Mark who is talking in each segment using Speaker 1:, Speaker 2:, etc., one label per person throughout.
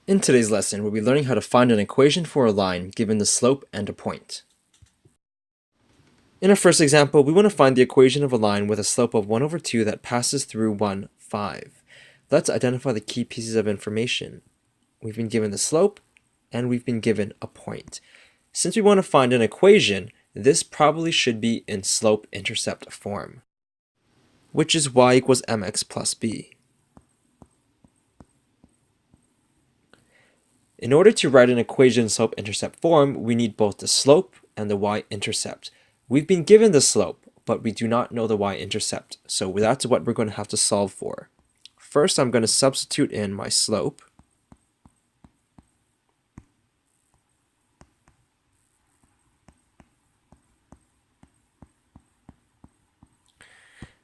Speaker 1: In today's lesson, we'll be learning how to find an equation for a line given the slope and a point. In our first example, we want to find the equation of a line with a slope of 1 over 2 that passes through 1, 5. Let's identify the key pieces of information. We've been given the slope, and we've been given a point. Since we want to find an equation, this probably should be in slope-intercept form, which is y equals mx plus b. In order to write an equation in slope-intercept form, we need both the slope and the y-intercept. We've been given the slope, but we do not know the y-intercept, so that's what we're going to have to solve for. First, I'm going to substitute in my slope.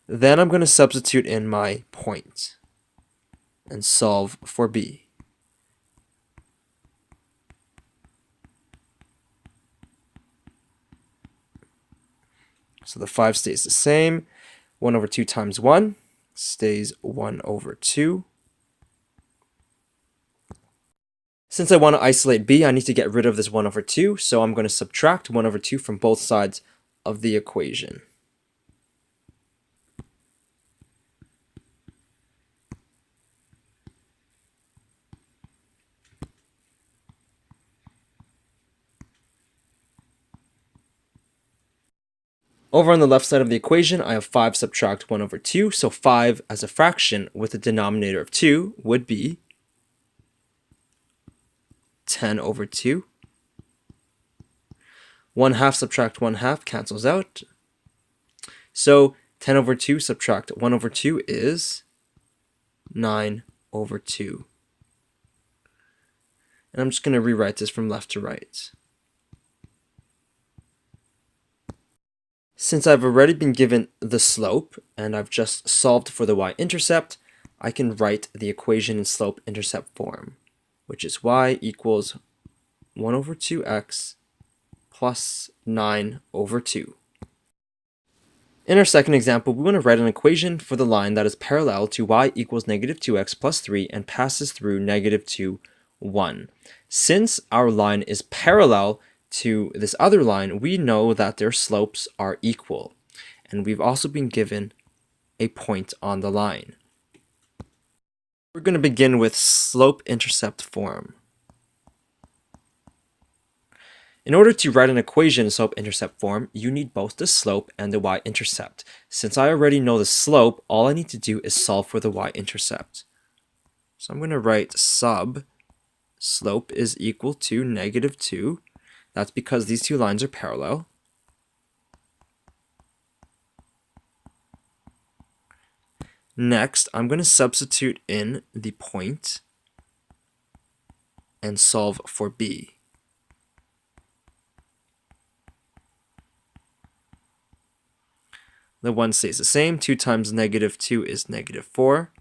Speaker 1: Then I'm going to substitute in my point and solve for b. So the 5 stays the same. 1 over 2 times 1 stays 1 over 2. Since I want to isolate b, I need to get rid of this 1 over 2, so I'm going to subtract 1 over 2 from both sides of the equation. Over on the left side of the equation, I have 5 subtract 1 over 2, so 5 as a fraction with a denominator of 2 would be 10 over 2. 1 half subtract 1 half cancels out. So 10 over 2 subtract 1 over 2 is 9 over 2. And I'm just going to rewrite this from left to right. Since I've already been given the slope and I've just solved for the y-intercept, I can write the equation in slope-intercept form, which is y equals 1 over 2x plus 9 over 2. In our second example, we want to write an equation for the line that is parallel to y equals negative 2x plus 3 and passes through negative 2, 1. Since our line is parallel to this other line, we know that their slopes are equal. And we've also been given a point on the line. We're going to begin with slope-intercept form. In order to write an equation in slope-intercept form, you need both the slope and the y-intercept. Since I already know the slope, all I need to do is solve for the y-intercept. So I'm going to write sub slope is equal to negative 2. That's because these two lines are parallel. Next, I'm going to substitute in the point and solve for b. The 1 stays the same. 2 times negative 2 is negative 4.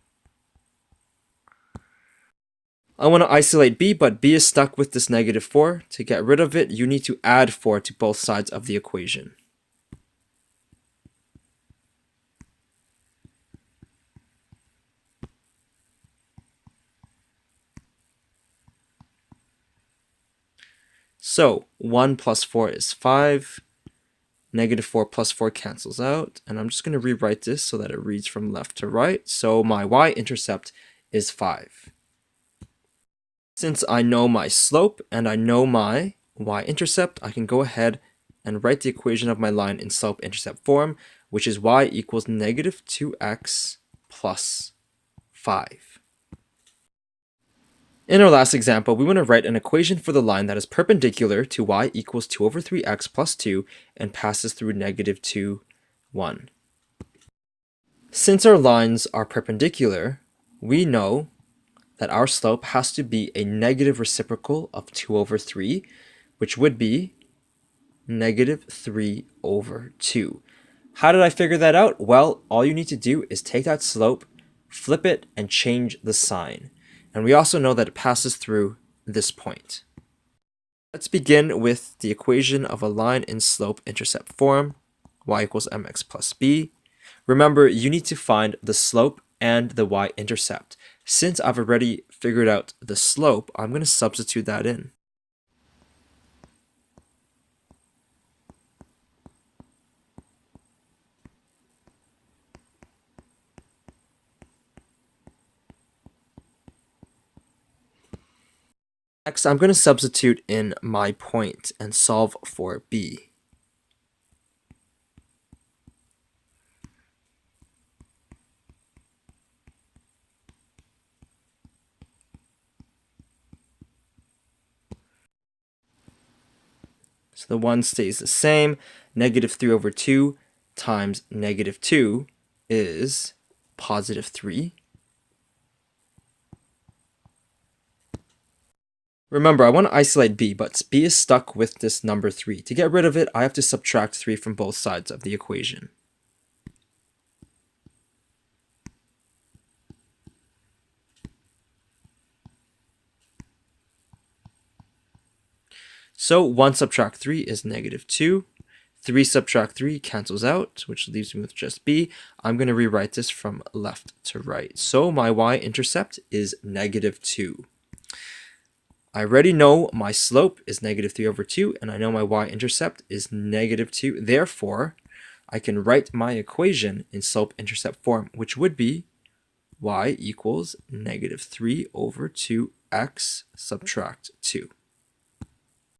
Speaker 1: I want to isolate b, but b is stuck with this negative 4. To get rid of it, you need to add 4 to both sides of the equation. So 1 plus 4 is 5. Negative 4 plus 4 cancels out. And I'm just going to rewrite this so that it reads from left to right. So my y-intercept is 5. Since I know my slope and I know my y-intercept, I can go ahead and write the equation of my line in slope-intercept form, which is y equals negative 2x plus 5. In our last example, we want to write an equation for the line that is perpendicular to y equals 2 over 3x plus 2 and passes through negative 2, 1. Since our lines are perpendicular, we know that our slope has to be a negative reciprocal of 2 over 3, which would be negative 3 over 2. How did I figure that out? Well, all you need to do is take that slope, flip it, and change the sign. And we also know that it passes through this point. Let's begin with the equation of a line in slope-intercept form, y equals mx plus b. Remember, you need to find the slope and the y-intercept. Since I've already figured out the slope, I'm going to substitute that in. Next, I'm going to substitute in my point and solve for b. So the 1 stays the same. Negative 3 over 2 times negative 2 is positive 3. Remember, I want to isolate b, but b is stuck with this number 3. To get rid of it, I have to subtract 3 from both sides of the equation. So 1 subtract 3 is negative 2. 3 subtract 3 cancels out, which leaves me with just b. I'm going to rewrite this from left to right. So my y-intercept is negative 2. I already know my slope is negative 3 over 2, and I know my y-intercept is negative 2. Therefore, I can write my equation in slope-intercept form, which would be y equals negative 3 over 2x subtract 2.